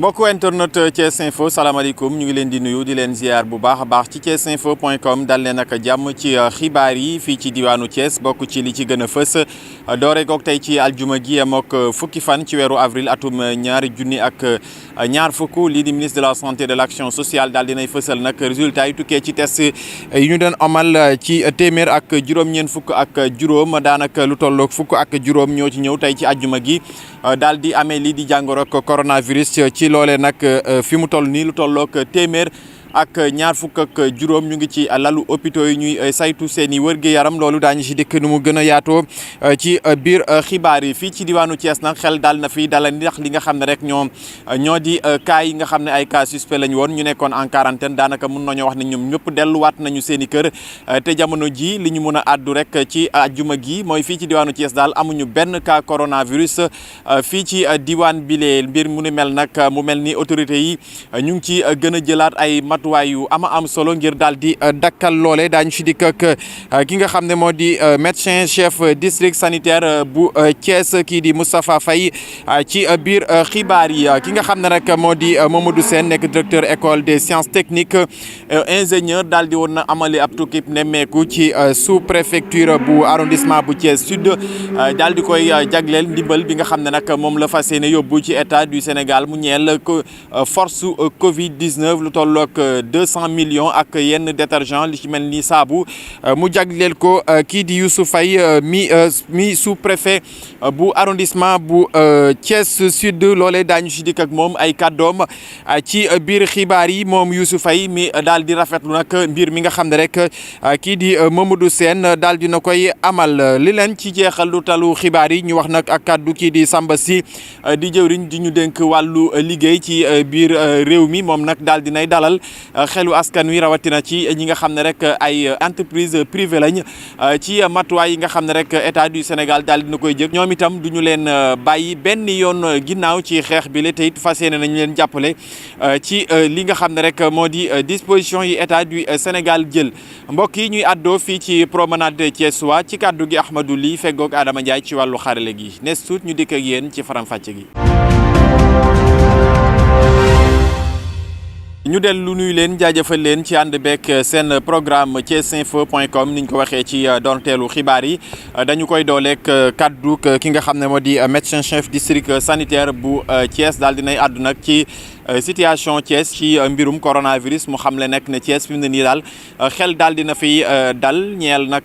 mbokku internet Thiès Info salaamaaleykum ñu ngi leen di nuyu di leen ziar bu baax a baax ci thiesinfo.com dal leen ak jàmm ci xibaar yi fii ci diwaanu Thiès bokk ci li ci gën a fës doore goog tey ci aljuma gi yem ak fukki fan ci weeru avril atum ñaari junni ak ñaar fukk lii di ministre de la santé et de l'action sociale daal dinay fësal nag résultat yi tukkee ci test yi ñu doon amal ci téeméer ak juróom-ñeent fukk ak juróom daanaka lu tolloog fukk ak juróom ñoo ci ñëw tey ci aljuma gi daal di amee lii di jàngoro coronavirus ci loolee nag fi mu toll nii lu tolloog téeméer ak ñaar fukk ak juróom ñu ngi ci lalu hôpitaux yi ñuy saytu seen i wërgu-yaram loolu daañu si dikk nu mu gën a yaatoo ci biir xibaar yi fii ci diwaanu Thiès nag xel daal na fi dalal ndax li nga xam ne rek ñoo di cas yi nga xam ne ay cas suspect lañ woon ñu nekkoon en quarantaine daanaka mun nañoo wax ne ñoom ñëpp delluwaat nañu seen i kër te jamono ji li ñu mën a àddu rek ci ajjuma gi mooy fii ci diwaanu Thiès daal amuñu benn cas coronavirus fii ci diwaan bile mbir mu ni mel nag mu mel ni autorités yi ñu ngi ci gën a jëlaat ay matuwaay yu am solo ngir daal di dakkal loole daañu si dikk ak ki nga xam ne moo di médecin chef district sanitaire bu Thiès kii di Moustapha Faye ci biir xibaar yi ki nga xam ne rek moo di Mamadou Sène nekk directeur école des sciences techniques ingénieur daal di woon na amali ab tukkib nemmeeku ci sous préfecture bu arrondissement bu Thiès sud daal di koy jagleel ndimbal bi nga xam ne nag moom la fas yéene yóbbu ci état du Sénégal mu ñeel force Covid 19 lu tolloog 200 millions ak yenn détergent li ci mel ni saabu mu jagleel ko kii di Youssou Faye mi sous-préfet bu arrondissement bu Thiès Sud loolee daañu si dikk ak moom ay kàddoom ci biir xibaar yi moom Youssou Faye mi daal di rafetlu nag mbir mi nga xam ne rek kii di Mamadou Sène daal dina koy amal li leen ci jeexal lu talu xibaar yi ñu wax nag ak kàddu kii di Samba Sy di jëwriñ di ñu dénk wàllu liggéey ci biir réew mi moom nag daal dinay dalal xelu askan wi rawatina ci ñi nga xam ne rek ay entreprise privée lañ ci matuwaay yi nga xam ne rek état du Sénégal daal dina koy jëg ñoom itam du ñu leen bàyyi benn yoon ginnaaw ci xeex bi la te it fas yéene nañu leen jàppale ci li nga xam ne rek moo di disposition yi état du Sénégal jël mbokk yi ñuy àddoo fii ci promenade Thiessois ci kàddu gi Ahmadou Ly feggoog Adama Ndiaye ci wàllu xarale gi nes tuut ñu dikk ak yéen ci faram-fàcce gi. ñu dellu nuyu leen jaajëfal leen ci ànd beeg seen programme thiesinfo.com ni ñu ko waxee ci doorteelu xibaar yi dañu koy dooleeg kaddu ki nga xam ne moo di médecin chef district sanitaire bu Thiès daal dinay àddu nag ci situation Thiès ci mbirum coronavirus mu xam le nekk ne Thiès fi mu ne nii daal xel daal dina fi dal ñeel nag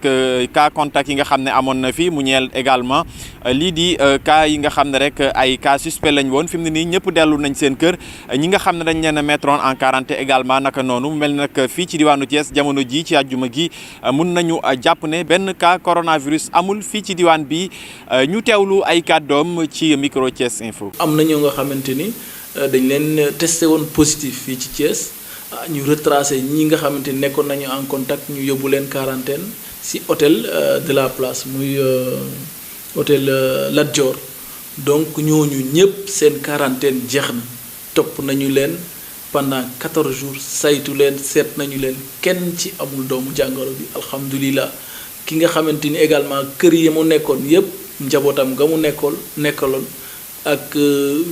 cas contact yi nga xam ne amoon na fi mu ñeel également lii di cas yi nga xam ne rek ay cas suspect lañ woon fi mu ne nii ñëpp dellu nañ seen kër ñi nga xam ne dañ leen a mettre en quarantaine également naka noonu mu mel nag fii ci diwaanu Thiès jamono ji ci àjjuma gi mun nañu jàpp ne benn cas coronavirus amul fii ci diwaan bi ñu teewlu ay kàddoom ci micro Thiès Info. am na ñoo nga xamante ni dañ leen testé woon positif fii ci Thiès ñu retracé ñi nga xamante ni nekkoon nañu en contact ñu yóbbu leen quarantaine si hôtel de la place muy hôtel Lat Dior donc ñooñu ñëpp seen quarantaine jeex na topp nañu leen pendant 14 jours saytu leen seet nañu leen kenn ci amul doomu jàngoro bi alhamdulilah ki nga xamante ni également kër yi mu nekkoon yëpp njabootam nga mu nekkaloon ak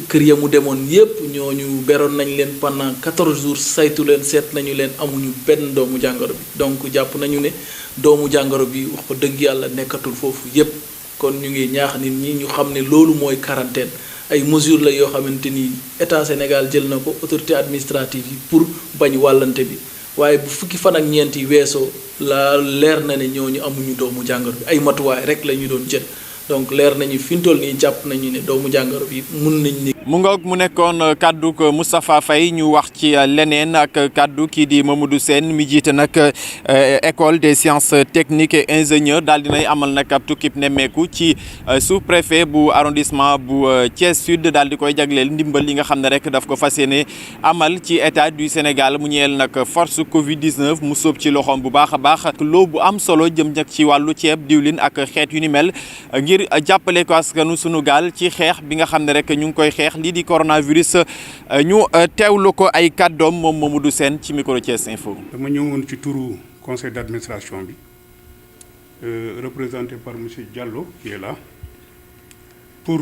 kër ya mu demoon yëpp ñooñu beroon nañ leen pendant 14 jours saytu leen seet nañu leen amuñu benn doomu jàngoro bi donc jàpp nañu ne doomu jàngoro bi wax ko dëgg yàlla nekkatul foofu yëpp kon ñu ngi ñaax nit ñi ñu xam ne loolu mooy quarantaine ay mesures la yoo xamante ni état Sénégal jël na ko autorité administrative yi pour bañ wàllante bi waaye bu fukki fan ak ñeent yi weesoo la leer na ne ñooñu amuñu doomu jàngoro bi ay matuwaay rek la ñu doon jël donc leer nañu fi ñu toll nii jàpp nañu ne doomu jàngoro bi mun nañ ni mu ngoog mu nekkoon kaddu Moustapha Faye ñu wax ci leneen ak kaddu kii di Mamadou Sène mi jiite nag école des sciences techniques et ingénieurs daal dinay amal nag ab tukkib nemmeeku ci sous-préfet bu arrondissement bu Thiès Sud daal di koy jagleel ndimbal li nga xam ne rek daf ko fas yéene amal ci état du Sénégal mu ñeel nag force Covid 19 mu sóob ci loxoom bu baax a baax loo bu am solo jëm nag ci wàllu ceeb diwlin ak xeet yu ni mel ngir jàppale ko askanu sunu gaal ci xeex bi nga xam ne rek ñu ngi koy xeex lii di coronavirus ñu teewlu ko ay kàddoom moom Mamadou Sène ci micro Thiès Info. dama ñëwoon ci turu conseil d'administration bi représenté par monsieur Diallo qui est là pour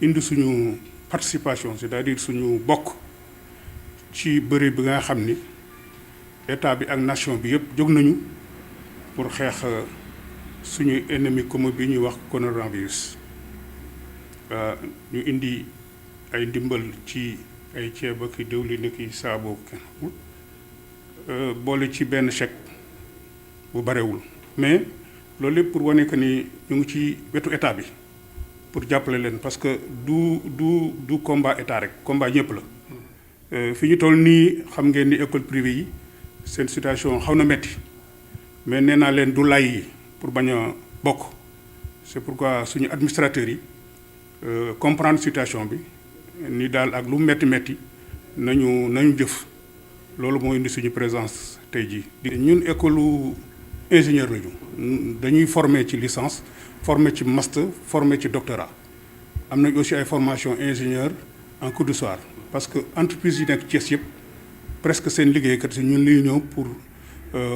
indi suñu participation c'est-à-dire suñu bokk ci bëri bi nga xam ni état bi ak nation bi yëpp jóg nañu pour xeex suñu ennemi commun bi ñuy wax coronavirus. ñu indi ay ndimbal ci ay ceeb ak diwlin ak saabu boole ci benn chèque bu barewul mais loolu lépp pour wane que ni ñu ngi ci wetu état bi pour jàppale leen parce que du combat état rek combat ñëpp la. fi ñu toll nii xam ngeen ni école privée yi seen situation xaw na metti mais nee naa leen du lay yi pour bañ a bokk c'est pourquoi suñu administrateurs yi comprendre situation bi ni daal ak lu metti nañu jëf loolu moo indi suñu présence tey jii. ñun école ingénieur lañu dañuy former ci licence former ci master former ci doctorat am nañ aussi ay formation ingénieur en cours de soir parce que entreprise yi nekk Thiès yëpp presque seen liggéeykat si ñun li ñëw pour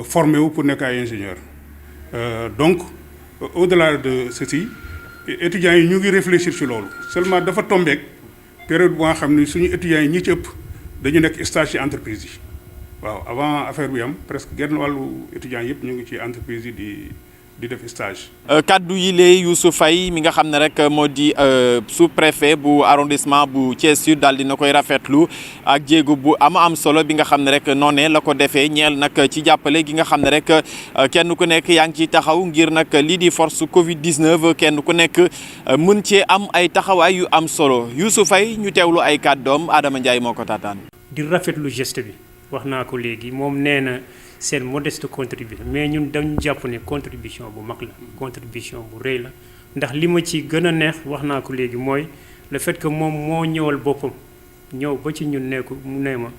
former wu pour nekk ay ingénieur donc au-delà de ceci étudiants yi ñu ngi réfléchir ci loolu seulement dafa tombeek période bu nga xam ni suñu étudiants yi ñi ci ëpp dañu nekk stage ci entreprise yi waaw avant affaire bi am presque genn wàllu étudiants yëpp ñu ngi ci entreprise yi di def stage. kaddu yi lay Youssou Faye mi nga xam ne rek moo di sous-préfet bu arrondissement bu Thiès Sud daal dina koy rafetlu ak jéego bu am solo bi nga xam ne rek noonee la ko defee ñeel nag ci jàppale gi nga xam ne rek kenn ku nekk yaa ngi ciy taxaw ngir nag lii di force Covid 19 kenn ku nekk mën cee am ay taxawaay yu am solo Youssou Faye ñu teewlu ay kàddoom Adama Ndiaye moo ko taataan. di rafetlu geste bi wax naa ko léegi moom nee na seen modeste contribution mais ñun dañu jàpp ne contribution bu mag la contribution bu rëy la ndax li ma ci gën a neex wax naa ko léegi mooy le fait que moom moo ñëwal boppam ñëw ba ci ñun nekku mu ne ma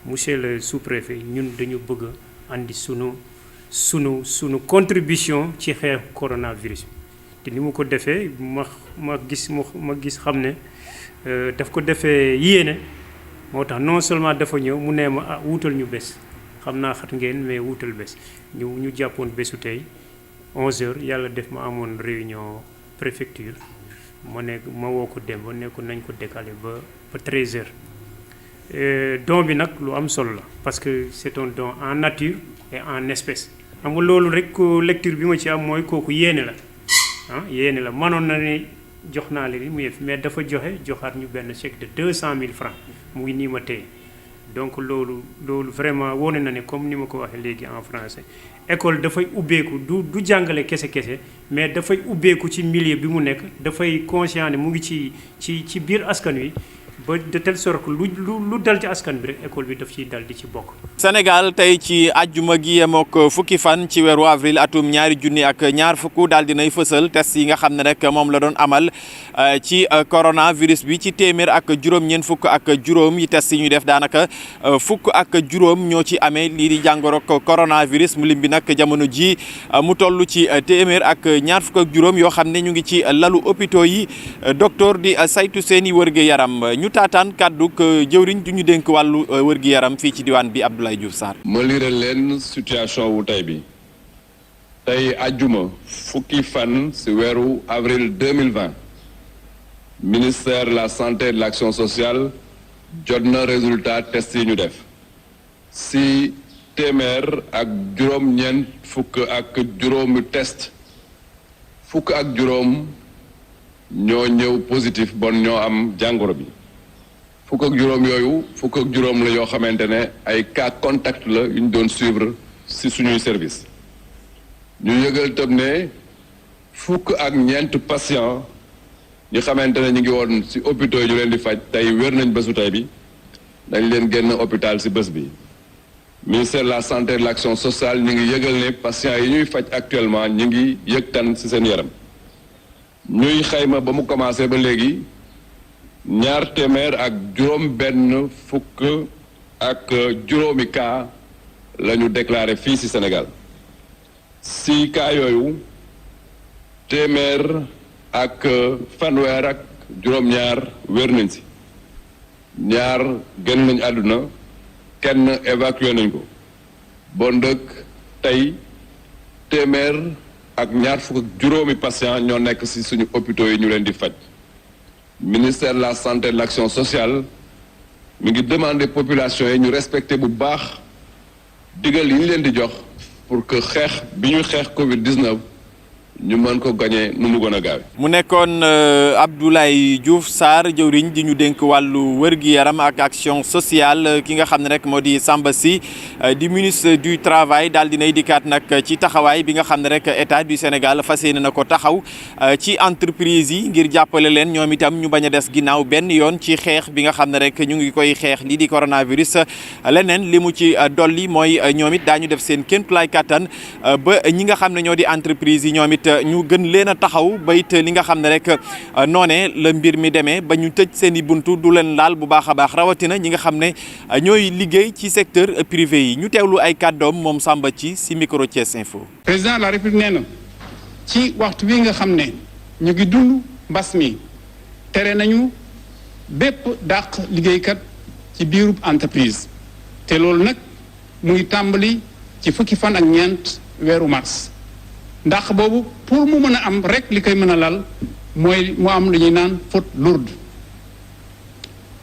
monsieur le sous-préfet ñun dañu bëgg a andi sunu contribution ci xeex coronavirus te ni mu ko defee ma gis xam ne daf ko defee yéene moo tax non seulement dafa ñëw mu ne ma wuutal ñu bés xam naa xat ngeen mais wuutal bés ñu jàppoon bésu tey 11h yàlla def ma amoon réunion préfecture ma woo ko dem ba ne ko nañ ko décaler ba 13h. don bi nag lu am solo la parce que c'est un don en nature et en espèce xam nga loolu rek lecture bi ma ci am mooy kooku yéene la mënoon na ne jox naa leen mu yëf mais dafa joxaat ñu benn chèque de 200 000 francs mu ngi nii ma téye donc loolu vraiment wone na ne comme ni ma ko waxee léegi en français école dafay ubbeeku du jàngale kese mais dafay ubbeeku ci milieu bi mu nekk dafay conscient ne mu ngi ci biir askan wi ba de telle sorte que lu dal ci askan bi rek école bi daf ciy dal di ci bokk. Sénégal tey ci àjjuma gi yemook fukki fan ci weeru avril atum 2020 daal dinay fësal test yi nga xam ne rek moom la doon amal ci coronavirus bi ci téeméer ak juróom-ñeent fukk ak juróom yi test yi ñuy def daanaka fukk ak juróom ñoo ci amee lii di jàngoro coronavirus mu lim bi nag jamono ji mu toll ci téeméer ak ñaar fukk ak juróom yoo xam ne ñu ngi ci lalu hôpitaux yi docteur di saytu seeni wërgu-yaram ñu taataan kàdduk jëwriñ du ñu dénk wàllu wërgu-yaram fii ci diwaan bi Abdoulaye Diouf Sarr. ma liral leen situation wu tey bi tey àjjuma fukki fan ci weeru avril 2020 ministère de la santé et de l'action sociale jot na résultat test yi ñu def ci téeméer ak juróom-ñeent fukk ak juróomi test fukk ak juróom ñoo ñëw positif bon ñoo am jàngoro bi fukk ak juróom yooyu fukk ak juróom la yoo xamante ne ay cas contact la yu ñu doon suivre ci suñuy service ñu yëgal tam ne fukk ak ñeent patient ñu xamante ne ñu ngi woon ci hôpitaux yi ñu leen di faj tey wér nañ bésu tey bi dañ leen génn hôpital ci bés bi ministère de la santé et de l'action sociale ñu ngi yëgal ne patients yi ñuy faj actuellement ñu ngi yëg tan ci seen yaram ñuy xayma ba mu commencé ba léegi ñaar téeméer ak juróom benn fukk ak juróomi cas la ñu déclaré fii ci Sénégal ci cas yooyu téeméer ak fanweer ak juróom-ñaar wér nañ ci ñaar génn nañ àdduna kenn évacué nañ ko bon dëkk tey téeméer ak ñaar fukk ak juróomi patient ñoo nekk ci suñu hôpitaux yi ñu leen di faj ministère de la santé et de l'action sociale mi ngi demander population yi ñu respecter bu baax digal yi ñu leen di jox pour que xeex bi ñuy xeex Covid-19 ñu mën ko gagné nu mu gën a gaawe. mu nekkoon Abdoulaye Diouf Sarr jëwriñ di ñu dénk wàllu wër-gi-yaram ak action sociale ki nga xam ne rek moo di Samba Sy di ministre du travail daal dinay dikkaat nag ci taxawaay bi nga xam ne rek état du Sénégal fas yéene na ko taxaw ci entreprise yi ngir jàppale leen ñoom itam ñu bañ a des ginnaaw benn yoon ci xeex bi nga xam ne rek ñu ngi koy xeex lii di coronavirus. leneen li mu ci dolli mooy ñoom it daañu def seen kéemtulaay kattan ba ñi nga xam ne ñoo di entreprise yi ñoom it ñu gën leen a taxaw ba it li nga xam ne rek noonee la mbir mi demee ba ñu tëj seen i buntu du leen laal bu baax a baax rawatina ñi nga xam ne ñooy liggéey ci secteur privé yi ñu teewlu ay kàddoom moom Samba ci si micro Thiès Info. président de la République nee na ci waxtu wi nga xam ne ñu ngi dund mbas mi tere nañu bépp dàq liggéeykat ci biirub entreprise te loolu nag mu ngi tàmbali ci fukki fan ak ñeent weeru mars. ndax boobu pour mu mën a am rek li koy mën a lal mooy mu am lu ñuy naan faute lourde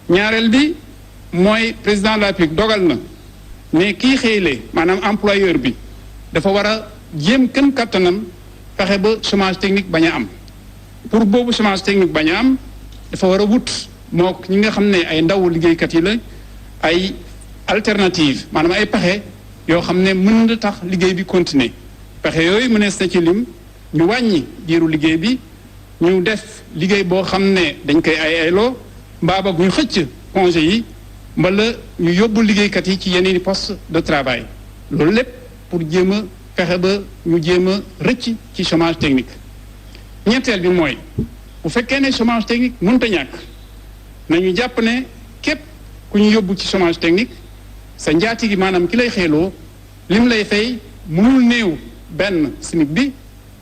ñaareel bi mooy président de la République dogal na ne kii xëyle maanaam employeur bi dafa war a jéem kën kattanam fexe ba chômage technique bañ a am pour boobu chômage technique bañ a am dafa war a wut mook ñi nga xam ne ay ndaw liggéeykat yi la ay alternative maanaam ay pexe yoo xam ne mën na tax liggéey bi continuer pexe yooyu mënees na ci lim ñu wàññi diiru liggéey bi ñu def liggéey boo xam ne dañ koy ayloo mbaa boog ñu xëcc congé yi mbala ñu yóbbu liggéeykat yi ci yeneen i poste de travail loolu lépp pour jéem a fexe ba ñu jéem a rëcc ci chômage technique. ñetteel bi mooy bu fekkee ne chômage technique mënta ñàkk nañu jàpp ne képp ku ñu yóbbu ci chômage technique sa njaati gi maanaam ki lay xeeloo lim lay fay mënul néew. benn SMIC bi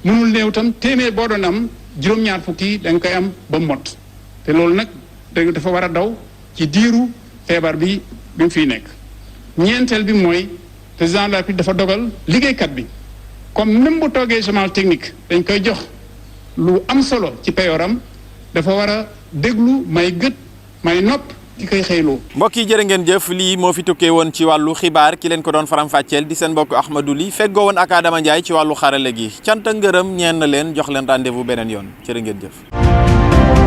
mënul néew tam téeméer boo doon am juróom-ñaar fukki da nga koy am ba mot te loolu nag dafa war a daw ci diiru feebar bi mu fiy nekk. ñeenteel bi mooy président de la République dafa dogal liggéeykat bi comme même bu toogee chômage technique dañ koy jox lu am solo ci peyooram dafa war a déglu may gët may nopp. ki koy xëyloo. mbokk yi jërë ngeen jëf lii moo fi tukkee woon ci wàllu xibaar ki leen ko doon faram-fàcceel di seen mbokk Ahmadou Ly feggoo woon ak Adama Ndiaye ci wàllu xarale gi cant ak ngërëm ñeen na leen jox leen rendez-vous beneen yoon jërë ngeen jëf.